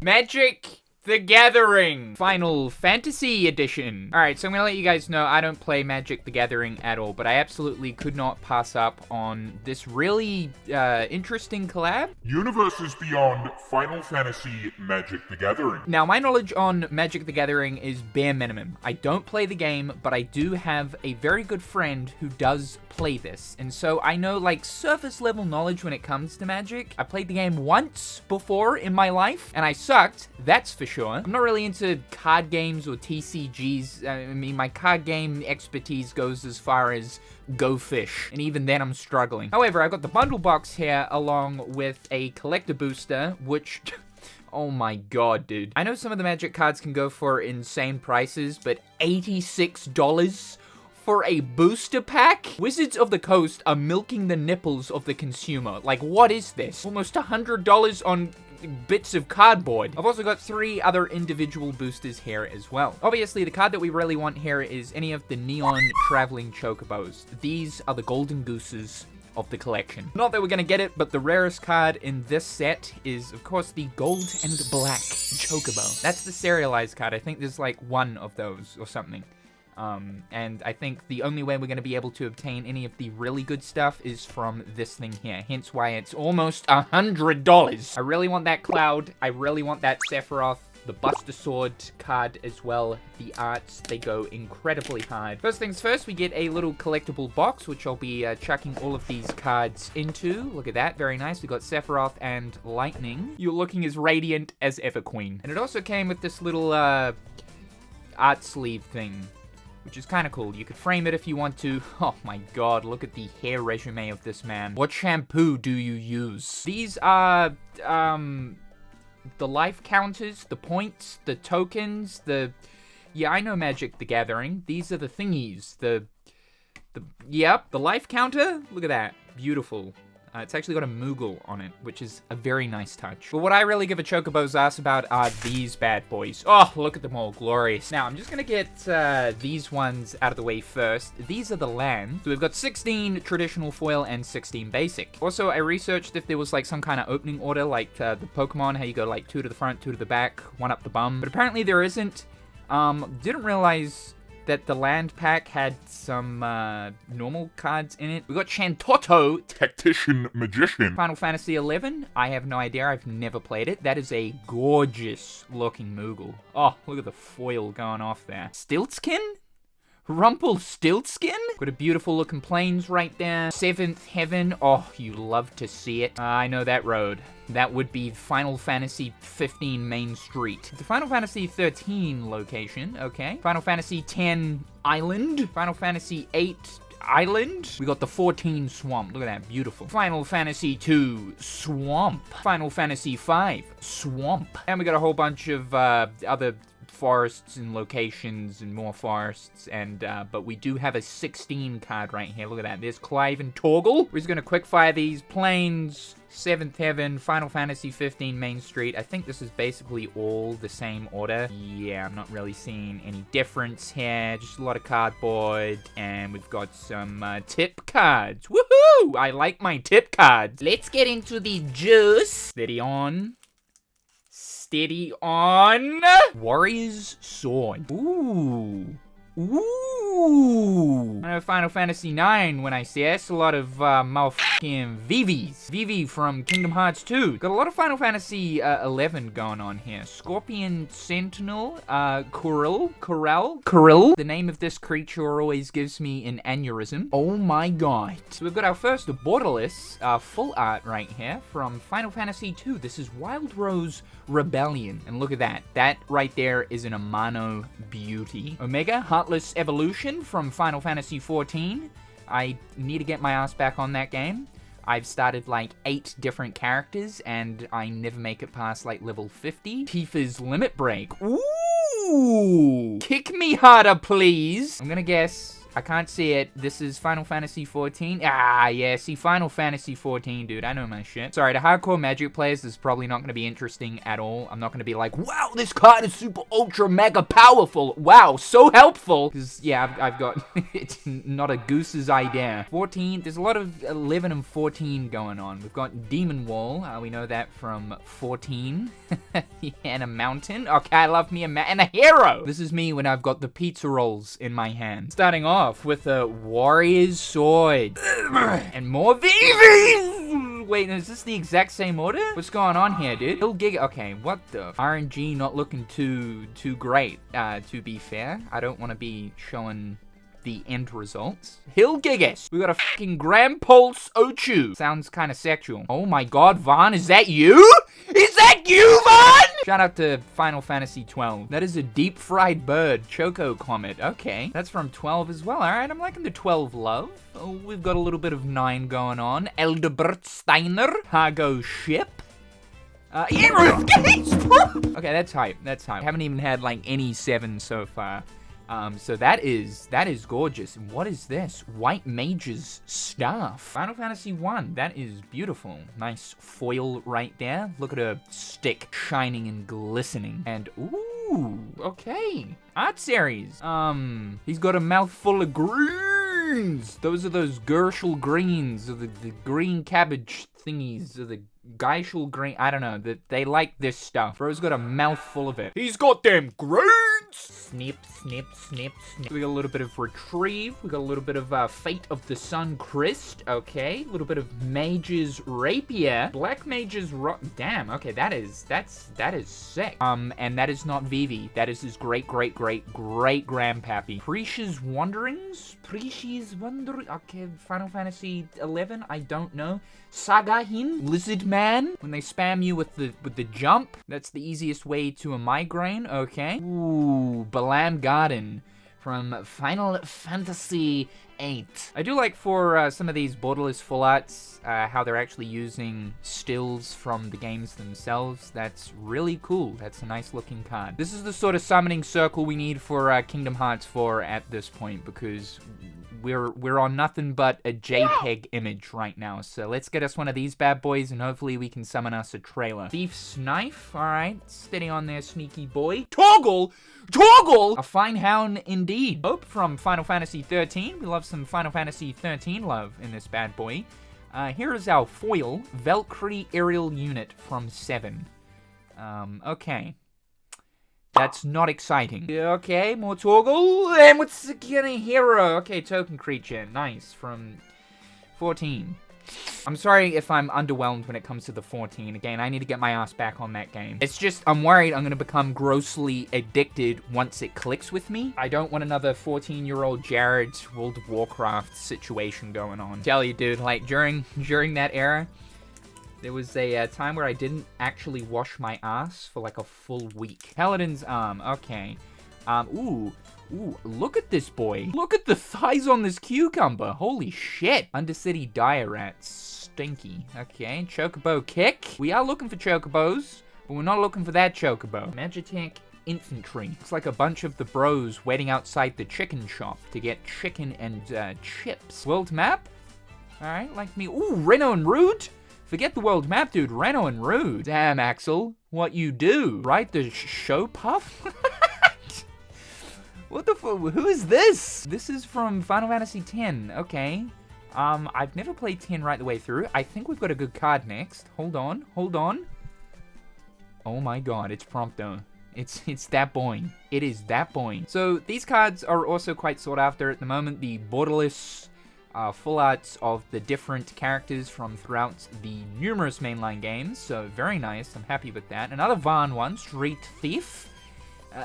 Magic the Gathering Final Fantasy Edition. Alright, so I'm gonna let you guys know I don't play Magic the Gathering at all, but I absolutely could not pass up on this really interesting collab. Universes beyond Final Fantasy Magic the Gathering. Now, my knowledge on Magic the Gathering is bare minimum. I don't play the game, but I do have a very good friend who does play this. And so I know, like, surface level knowledge when it comes to Magic. I played the game once before in my life, and I sucked, that's for sure. I'm not really into card games or TCGs. I mean, my card game expertise goes as far as Go Fish, and even then I'm struggling. However, I've got the bundle box here along with a collector booster, which... oh my god, dude. I know some of the Magic cards can go for insane prices, but $86 for a booster pack? Wizards of the Coast are milking the nipples of the consumer. Like, what is this? Almost $100 on bits of cardboard. I've also got 3 other individual boosters here as well. Obviously, the card that we really want here is any of the neon traveling chocobos. These are the golden gooses of the collection. Not that we're gonna get it, but the rarest card in this set is, of course, the gold and black chocobo. That's the serialized card. I think there's like 1 of those or something. And I think the only way we're going to be able to obtain any of the really good stuff is from this thing here. Hence why it's almost $100. I really want that Cloud. I really want that Sephiroth. The Buster Sword card as well. The arts, they go incredibly hard. First things first, we get a little collectible box, which I'll be chucking all of these cards into. Look at that, very nice. We got Sephiroth and Lightning. You're looking as radiant as ever, Queen. And it also came with this little art sleeve thing, which is kind of cool. You could frame it if you want to. Oh my god, look at the hair resume of this man. What shampoo do you use? These are, the life counters, the points, the tokens, yeah, I know Magic the Gathering. These are the thingies. Yep, the life counter. Look at that. Beautiful. It's actually got a Moogle on it, which is a very nice touch. But what I really give a chocobo's ass about are these bad boys. Oh, look at them all, glorious. Now, I'm just gonna get these ones out of the way first. These are the land. So we've got 16 traditional foil and 16 basic. Also, I researched if there was like some kind of opening order, like the Pokemon, how you go like 2 to the front, 2 to the back, 1 up the bum. But apparently there isn't. Didn't realize that the land pack had some normal cards in it. We got Chantotto, Tactician Magician. Final Fantasy XI. I have no idea. I've never played it. That is a gorgeous looking Moogle. Oh, look at the foil going off there. Stiltskin? Rumpelstiltskin? Got a beautiful looking plains right there. 7th Heaven. Oh, you love to see it. I know that road. That would be Final Fantasy 15 Main Street. The Final Fantasy 13 location, okay. Final Fantasy 10 Island. Final Fantasy 8 Island. We got the 14 Swamp. Look at that, beautiful. Final Fantasy 2 Swamp. Final Fantasy 5 Swamp. And we got a whole bunch of other forests and locations and more forests, and but we do have a 16 card right here. Look at that. There's Clive and Torgal. We're just gonna quick fire these. Plains, 7th Heaven, Final Fantasy 15 Main Street. I think this is basically all the same order. Yeah, I'm not really seeing any difference here. Just a lot of cardboard, and we've got some tip cards. Woohoo! I like my tip cards. Let's get into the juice. Steady on. Steady on. Warrior's Sword. Ooh. Ooh. I know Final Fantasy 9 when I see it. It's a lot of motherfucking Vivis. Vivi from Kingdom Hearts 2. Got a lot of Final Fantasy 11 going on here. Scorpion Sentinel, Corel. The name of this creature always gives me an aneurysm. Oh my god. So we've got our first Borderless full art right here from Final Fantasy 2. This is Wild Rose Rebellion. And look at that. That right there is an Amano beauty. Omega Heartless Evolution from Final Fantasy 14. I need to get my ass back on that game. I've started like 8 different characters and I never make it past like level 50. Tifa's Limit Break. Ooh! Kick me harder, please. I'm gonna guess I can't see it. This is Final Fantasy 14. Ah, yeah, see, Final Fantasy 14, dude. I know my shit. Sorry, to hardcore Magic players, this is probably not going to be interesting at all. I'm not going to be like, wow, this card is super ultra mega powerful. Wow, so helpful. Because, yeah, I've got, it's not a goose's idea. 14, there's a lot of 11 and 14 going on. We've got Demon Wall. We know that from 14. And a mountain. Okay, I love me and a hero. This is me when I've got the pizza rolls in my hand. Starting off with a warrior's sword. And more VVs! Wait, is this the exact same order? What's going on here, dude? Okay, what the? RNG not looking too great, to be fair. I don't want to be showing the end results. Hilgigas. We got a fucking Grand Pulse Ochu. Sounds kind of sexual. Oh my god, Vaughn, is that you? Is that you, Vaughn? Shout out to Final Fantasy 12. That is a deep-fried bird. Choco Comet. Okay. That's from 12 as well. Alright, I'm liking the 12 love. Oh, we've got a little bit of 9 going on. Eldebert Steiner. Cargo Ship. Yeah, okay, that's hype. That's hype. Haven't even had, like, any 7 so far. So that is gorgeous. And what is this? White Mage's Staff. Final Fantasy 1. That is beautiful. Nice foil right there. Look at her stick shining and glistening. And ooh, okay. Art series. He's got a mouthful of greens. Those are those Gershel greens, or the green cabbage thingies, or the Geishel green. I don't know. They like this stuff. Bro's got a mouthful of it. He's got them greens. Snip, snip, snip, snip. We got a little bit of Retrieve. We got a little bit of Fate of the Sun Crest. Okay. A little bit of Mage's Rapier. Black Mage's Damn. Okay, that is sick. And that is not Vivi. That is his great grandpappy. Prisha's Wanderings. Okay, Final Fantasy 11. I don't know. Sagahin. Lizard Man. When they spam you with the jump. That's the easiest way to a migraine. Okay. Ooh, Balam Garden from Final Fantasy 8. I do like for some of these borderless full arts, how they're actually using stills from the games themselves. That's really cool. That's a nice looking card. This is the sort of summoning circle we need for Kingdom Hearts 4 at this point, because we're on nothing but a JPEG image right now. So let's get us one of these bad boys, and hopefully we can summon us a trailer. Thief's Knife. All right, steady on there, sneaky boy. Toggle! A fine hound indeed. Hope from Final Fantasy 13. We love some Final Fantasy 13 love in this bad boy. Here is our foil, Valkyrie aerial unit from 7. Okay. That's not exciting. Okay, more toggle. And what's the hero? Okay, token creature. Nice. From 14. I'm sorry if I'm underwhelmed when it comes to the 14. Again, I need to get my ass back on that game. It's just, I'm worried I'm going to become grossly addicted once it clicks with me. I don't want another 14-year-old Jared's World of Warcraft situation going on. Tell you, dude, like, during that era, there was a time where I didn't actually wash my ass for like a full week. Paladin's Arm, okay. Ooh, look at this boy. Look at the thighs on this cucumber. Holy shit. Undercity Dire Rats, stinky. Okay, Chocobo Kick. We are looking for Chocobos, but we're not looking for that Chocobo. Magitech Infantry. Looks like a bunch of the bros waiting outside the chicken shop to get chicken and chips. World map? Alright, like me. Ooh, Reno and Rude? Forget the world map, dude. Reno and Rude. Damn, Axel. What you do? Right, the show puff? What the fuck? Who is this? This is from Final Fantasy X. Okay. I've never played 10 right the way through. I think we've got a good card next. Hold on. Oh my god, it's Prompto. It's that boy. It is that boy. So, these cards are also quite sought after at the moment. The borderless full arts of the different characters from throughout the numerous mainline games. So, very nice. I'm happy with that. Another Vaughn one. Street Thief.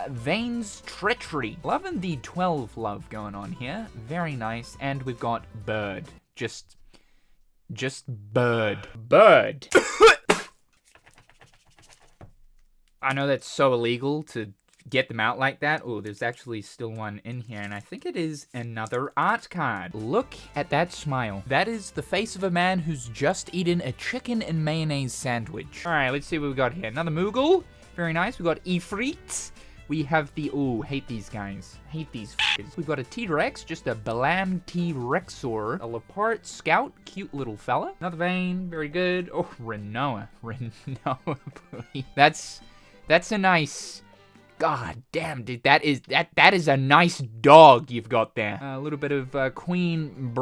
Vane's Treachery. Loving the 12 love going on here. Very nice. And we've got Bird. Just Bird. Bird. I know that's so illegal to get them out like that. Oh, there's actually still one in here, and I think it is another art card. Look at that smile. That is the face of a man who's just eaten a chicken and mayonnaise sandwich. All right, let's see what we got here. Another Moogle. Very nice. We got Ifrit. We have the... Ooh, hate these guys. Hate these f***ers. We've got a T-Rex, just a Balam T-Rexor. A Leopard Scout, cute little fella. Another vein, very good. Oh, Renoa. Renoa, please. That's a nice... God damn, dude, that is a nice dog you've got there. A little bit of Queen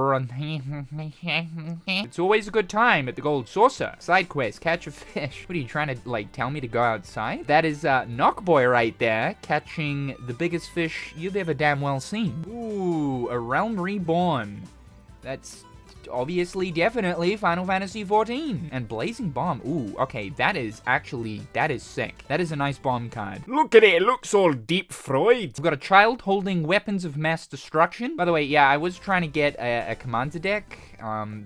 It's always a good time at the Gold Saucer. Side quest, catch a fish. What are you trying to, like, tell me to go outside? That is Knockboy right there, catching the biggest fish you've ever damn well seen. Ooh, a Realm Reborn. That's... obviously, definitely Final Fantasy XIV. And Blazing Bomb. Ooh, okay, that is sick. That is a nice bomb card. Look at it looks all deep fried. We've got a child holding weapons of mass destruction. By the way, yeah, I was trying to get a commander deck.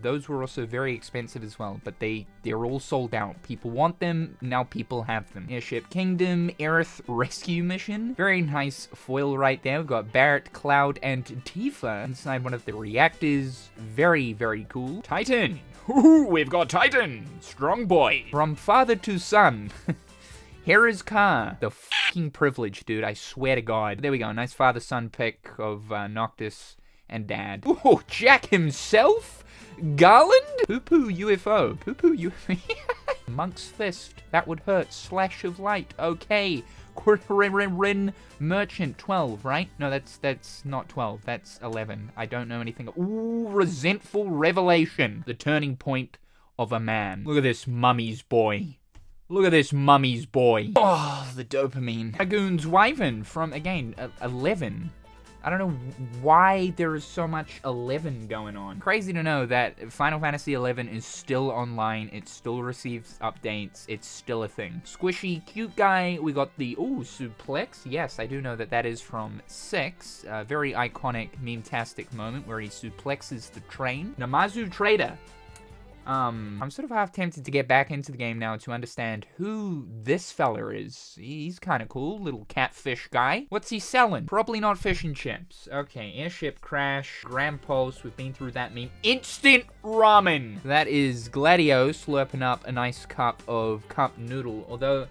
Those were also very expensive as well, but they're all sold out. People want them, now people have them. Airship Kingdom, Aerith Rescue Mission. Very nice foil right there. We've got Barret, Cloud, and Tifa inside one of the reactors. Very, very cool. Titan. Ooh, we've got Titan. Strong boy. From father to son. Here is Car. The fucking privilege, dude. I swear to God. There we go. Nice father-son pick of Noctis and Dad. Ooh, Jack himself? Garland? Poo-poo UFO. Poo-poo UFO. Monk's Fist. That would hurt. Slash of Light. Okay. Quarter-rin Merchant. 12, right? No, that's not 12. That's 11. I don't know anything. Ooh, Resentful Revelation. The turning point of a man. Look at this mummy's boy. Look at this mummy's boy. Oh, the dopamine. Dragoon's Wyvern from, again, 11. I don't know why there is so much 11 going on. Crazy to know that Final Fantasy 11 is still online. It still receives updates. It's still a thing. Squishy, cute guy. We got the, ooh, Suplex. Yes, I do know that is from 6. A very iconic meme-tastic moment where he suplexes the train. Namazu Trader. I'm sort of half tempted to get back into the game now to understand who this fella is. He's kind of cool, little catfish guy. What's he selling? Probably not fish and chips. Okay, airship crash, Grand Pulse, we've been through that meme. Instant ramen! That is Gladio slurping up a nice cup of cup noodle, although,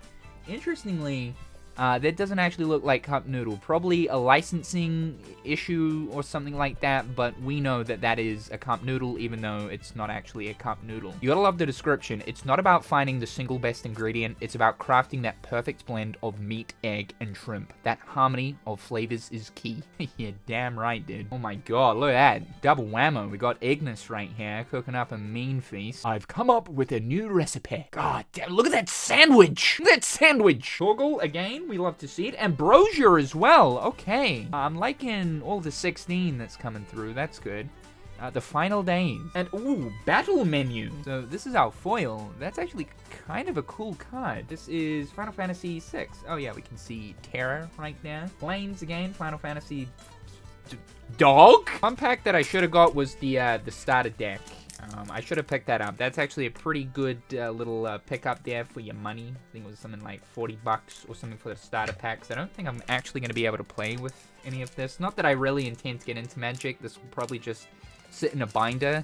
interestingly, that doesn't actually look like cup noodle. Probably a licensing issue or something like that, but we know that is a cup noodle, even though it's not actually a cup noodle. You gotta love the description. It's not about finding the single best ingredient, it's about crafting that perfect blend of meat, egg, and shrimp. That harmony of flavors is key. Yeah, damn right, dude. Oh my god, look at that. Double whammo. We got Ignis right here, cooking up a mean feast. I've come up with a new recipe. God damn, look at that sandwich! Look at that sandwich! Torgal, again. We love to see it. Ambrosia as well. Okay. I'm liking all the 16 that's coming through. That's good. The final days. And, ooh, battle menu. So this is our foil. That's actually kind of a cool card. This is Final Fantasy VI. Oh, yeah, we can see Terra right there. Planes again. Final Fantasy... Dog? One pack that I should have got was the starter deck. I should have picked that up. That's actually a pretty good little pickup there for your money. I think it was something like 40 bucks or something for the starter packs. I don't think I'm actually going to be able to play with any of this. Not that I really intend to get into Magic. This will probably just sit in a binder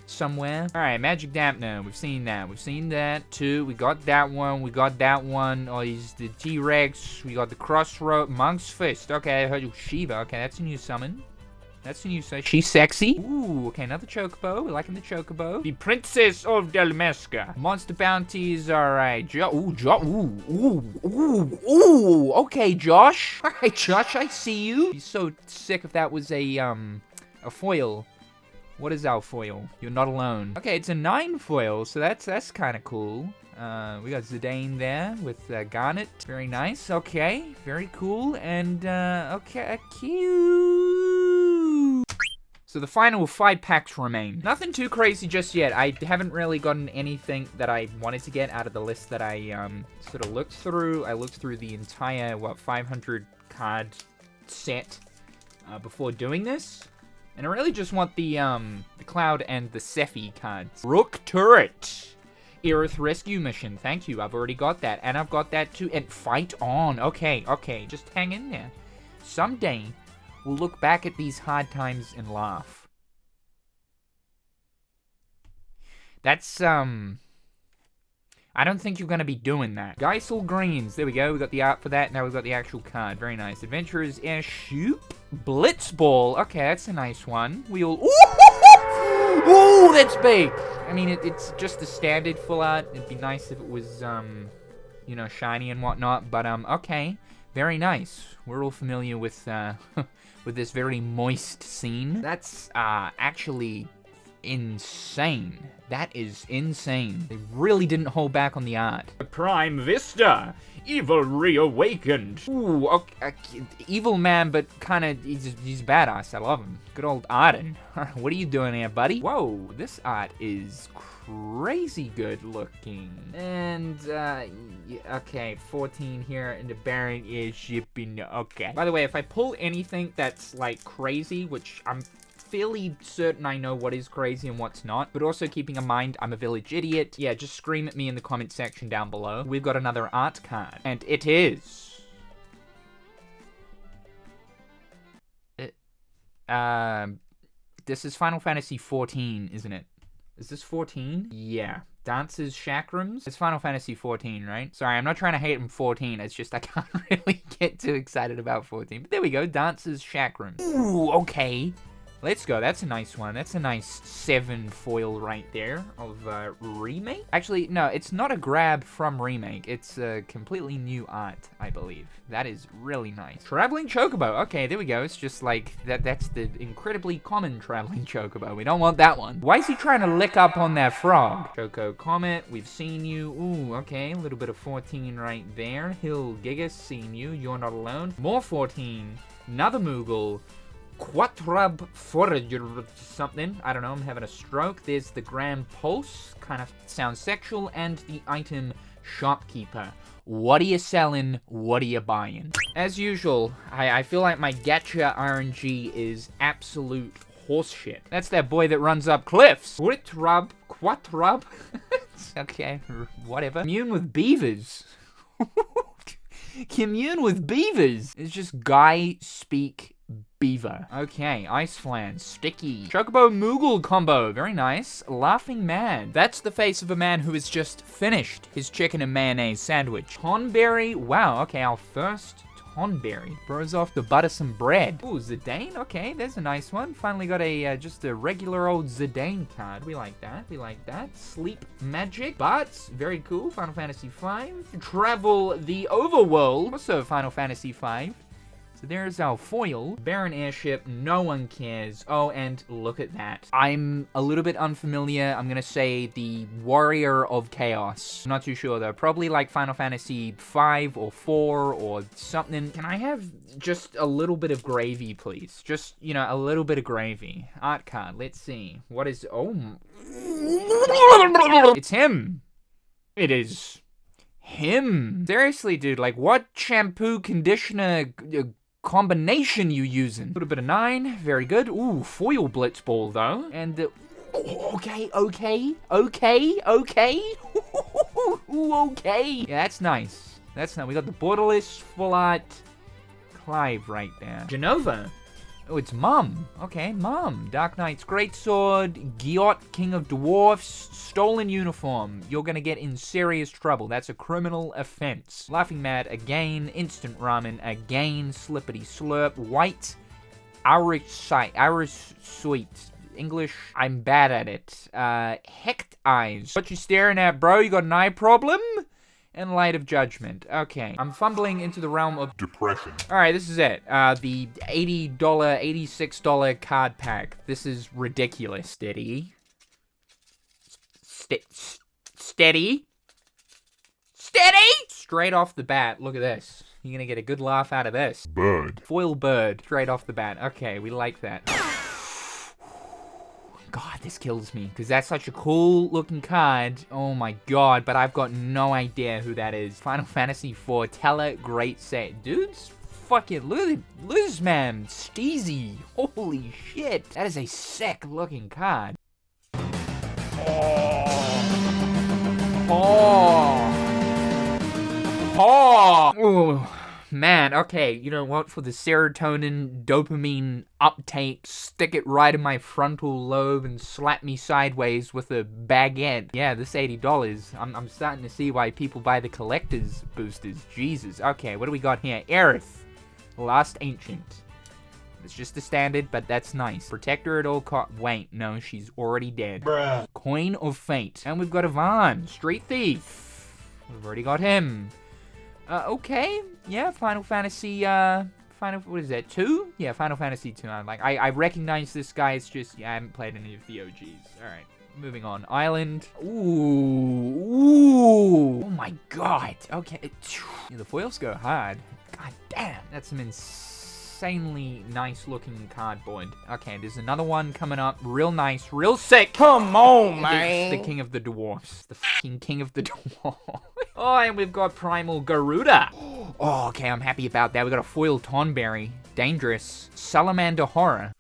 somewhere. Alright, Magic Dampener. We've seen that. We've seen that too. We got that one. We got that one. Oh, he's the T-Rex. We got the Crossroad. Monk's Fist. Okay, I heard you. Shiva. Okay, that's a new summon. That's the new say. She's sexy. Ooh, okay, another Chocobo. We're liking the Chocobo. The Princess of Delmesca. Monster bounties. Alright. Ooh. Okay, Josh. Alright, Josh, I see you. Be so sick if that was a foil. What is our foil? You're not alone. Okay, it's a 9 foil, so that's kind of cool. We got Zidane there with Garnet. Very nice. Okay, very cool. And, okay, cute. So the final 5 packs remain. Nothing too crazy just yet. I haven't really gotten anything that I wanted to get out of the list that I sort of looked through. I looked through the entire, 500 card set before doing this. And I really just want the Cloud and the Sephi cards. Rook Turret. Aerith Rescue Mission. Thank you. I've already got that. And I've got that too. And Fight On. Okay. Just hang in there. Someday, we'll look back at these hard times and laugh. That's, I I don't think you're gonna be doing that. Geisel Greens. There we go. We got the art for that. Now we've got the actual card. Very nice. Adventurers Airship. Blitzball. Okay, that's a nice one. We'll... Ooh, that's big. I mean, it's just the standard full art. It'd be nice if it was, you know, shiny and whatnot. But, okay. Very nice. We're all familiar with, with this very moist scene. That's, actually insane. That is insane. They really didn't hold back on the art. Prime Vista. Evil reawakened. Ooh, okay, evil man, but kind of, he's badass. I love him. Good old Arden. What are you doing here, buddy? Whoa, this art is crazy good looking. And, okay, 14 here, and the Baron is shipping, okay. By the way, if I pull anything that's, like, crazy, which I'm fairly certain I know what is crazy and what's not, but also keeping in mind I'm a village idiot. Yeah, just scream at me in the comment section down below. We've got another art card, and it is... this is Final Fantasy 14, isn't it? Is this 14? Yeah. Dance's Chakrams? It's Final Fantasy 14, right? Sorry, I'm not trying to hate him 14. It's just I can't really get too excited about 14. But there we go. Dance's Chakrams. Ooh, okay. Let's go. That's a nice one. That's a nice 7 foil right there of Remake. Actually, no, it's not a grab from Remake. It's a completely new art, I believe. That is really nice. Traveling Chocobo. Okay, there we go. It's just like, that's the incredibly common Traveling Chocobo. We don't want that one. Why is he trying to lick up on that frog? Choco Comet, we've seen you. Ooh, okay, a little bit of 14 right there. Hill Gigas, seen you. You're not alone. More 14. Another Moogle. Quattrub Forager something. I don't know, I'm having a stroke. There's the Grand Pulse, kind of sounds sexual, and the item Shopkeeper. What are you selling? What are you buying? As usual, I feel like my gacha RNG is absolute horseshit. That's that boy that runs up cliffs. Quattrub. Okay, whatever. Commune with beavers. Commune with beavers. It's just guy speak beaver. Okay, Ice Flan, Sticky. Chocobo Moogle combo, very nice. Laughing Man. That's the face of a man who has just finished his chicken and mayonnaise sandwich. Tonberry, wow, okay, our first Tonberry. Bros off the butter some bread. Ooh, Zidane, okay, there's a nice one. Finally got a, just a regular old Zidane card. We like that, we like that. Sleep Magic, but very cool. Final Fantasy V. Travel the Overworld, also Final Fantasy V. So there's our foil. Baron Airship, no one cares. Oh, and look at that. I'm a little bit unfamiliar. I'm gonna say the Warrior of Chaos. I'm not too sure though. Probably like Final Fantasy 5 or 4 or something. Can I have just a little bit of gravy, please? Just, you know, a little bit of gravy. Art card, let's see. What is, oh. It's him. It is him. Seriously, dude, like what shampoo, conditioner, combination you using? A little bit of 9, very good. Ooh, foil Blitzball though. And okay. Ooh, okay. Yeah, that's nice. That's nice. We got the Borderless full art Clive right there. Genova. Oh, it's Mum. Okay, Mum. Dark Knight's Greatsword, Giot, King of Dwarfs, Stolen Uniform. You're gonna get in serious trouble. That's a criminal offense. Laughing Mad again, Instant Ramen again, Slippity Slurp, White, Irish Sweet. English, I'm bad at it. Hecht Eyes. What you staring at, bro? You got an eye problem? And Light of Judgment. Okay, I'm fumbling into the realm of depression. Alright, this is it. The $80, $86 card pack. This is ridiculous. Steady. Steady. Straight off the bat, look at this. You're gonna get a good laugh out of this. Bird. Foil bird, straight off the bat. Okay, we like that. God, this kills me, because that's such a cool looking card. Oh my god, but I've got no idea who that is. Final Fantasy IV, Teller, Great Set. Dude's fucking, look at this man, Steezy. Holy shit. That is a sick looking card. Oh. Ooh. man, okay, you know what? For the serotonin, dopamine uptake, stick it right in my frontal lobe and slap me sideways with a baguette. Yeah, this $80. I'm starting to see why people buy the collector's boosters. Jesus. Okay, what do we got here? Aerith. Last Ancient. It's just the standard, but that's nice. Protector at all wait, no, she's already dead. Bruh. Coin of Fate. And we've got Ivan. Street Thief. We've already got him. Okay. Yeah, Final Fantasy, what is that, 2? Yeah, Final Fantasy 2. I recognize this guy. It's just, yeah, I haven't played any of the OGs. Alright, moving on. Island. Ooh. Oh my god. Okay. Yeah, the foils go hard. God damn. That's some insanely nice looking cardboard. Okay, there's another one coming up. Real nice, real sick. Come on, man. It's the King of the Dwarfs. The fucking King of the Dwarfs. Oh, and we've got Primal Garuda. Oh, okay, I'm happy about that. We got a foil Tonberry. Dangerous. Salamander Horror.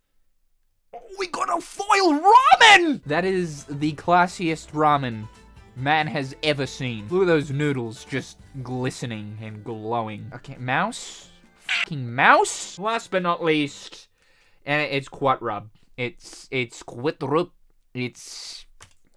Oh, we got a foil ramen! That is the classiest ramen man has ever seen. Look at those noodles just glistening and glowing. Okay, mouse. Fucking mouse. Last but not least, and it's Quatrub. It's Quatrub. It's...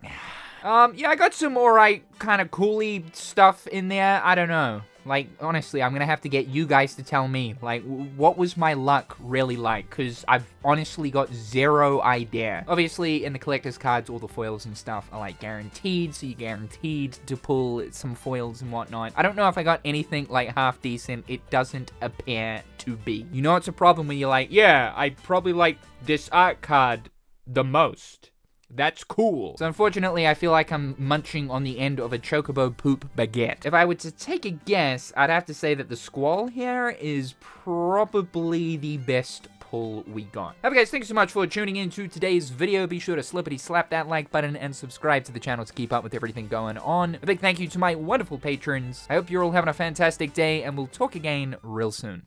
yeah, I got some alright kind of cooly stuff in there. I don't know. Like, honestly, I'm gonna have to get you guys to tell me, like, what was my luck really like? Because I've honestly got zero idea. Obviously, in the collector's cards, all the foils and stuff are, like, guaranteed, so you're guaranteed to pull some foils and whatnot. I don't know if I got anything, like, half decent. It doesn't appear to be. You know, it's a problem when you're like, yeah, I probably like this art card the most. That's cool. So unfortunately, I feel like I'm munching on the end of a chocobo poop baguette. If I were to take a guess, I'd have to say that the Squall here is probably the best pull we got. Okay, guys, thanks so much for tuning into today's video. Be sure to slippity slap that like button and subscribe to the channel to keep up with everything going on. A big thank you to my wonderful patrons. I hope you're all having a fantastic day, and we'll talk again real soon.